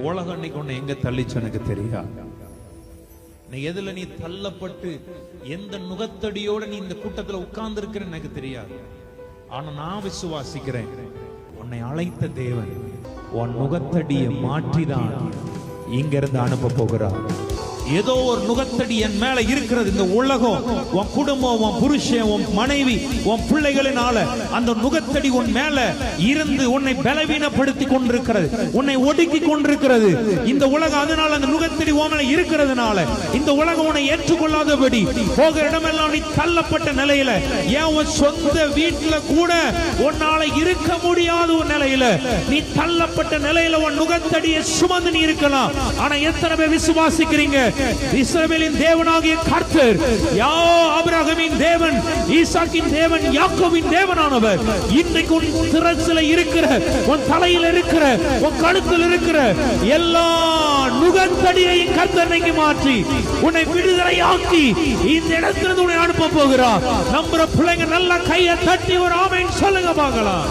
உலகம் இன்னைக்கு உன்னை எங்க தள்ளிச்சு எனக்கு தெரியாது. நீ எதுல நீ தள்ளப்பட்டு எந்த நுகத்தடியோட நீ இந்த கூட்டத்துல உட்கார்ந்து இருக்கிற எனக்கு தெரியாது. ஆனா நான் விசுவாசிக்கிறேன், உன்னை அழைத்த தேவன் உன் நுகத்தடியை மாற்றிதான் இங்க இருந்து அனுப்ப போகிறார். ஏதோ ஒரு நுகத்தடி என் மேல இருக்கிறது. இந்த உலகம், உன் குடும்பம், உன் புருஷன், உன் மனைவி, உன் பிள்ளைகளினால அந்த நுகத்தடி உன் மேல இருந்து உன்னை பலவீனப்படுத்தி கொண்டிருக்கிறது, உன்னை ஒடுக்கி கொண்டிருக்கிறது. இந்த உலகம் அதனால அந்த நுகத்தடி உன் மேல இருக்கிறதுனால இந்த உலகம் உன்னை ஏற்றுக்கொள்ளாதபடி போகிற இடமெல்லாம் நீ தள்ளப்பட்ட நிலையில, ஏன் உன் சொந்த வீட்டுல கூட உன்னால இருக்க முடியாத ஒரு நிலையில நீ தள்ளப்பட்ட நிலையில உன் நுகத்தடியை சுமந்து நீ இருக்கலாம். ஆனா எத்தனை பேர் விசுவாசிக்கிறீங்க? இஸ்ரவேலின் தேவனாகிய கர்த்தர், ஆபிரகாமின் தேவன், ஈசாக்கின் தேவன், யாக்கோபின் தேவனானவர் இன்றைக்கு உன் சிரசில இருக்கிற, உன் தலையில் இருக்கிற, உன் கழுத்தில் இருக்கிற எல்லா நுகத்தடியையும் கர்த்தர் இன்னைக்கு மாற்றி உன்னை விடுதலையாக்கி இந்த இடத்திலிருந்து உன்னை அனுப்ப போகிறார். நம்புற பிள்ளைங்க நல்ல கையை தட்டி ஒரு ஆமென் சொல்லுங்க பார்க்கலாம்.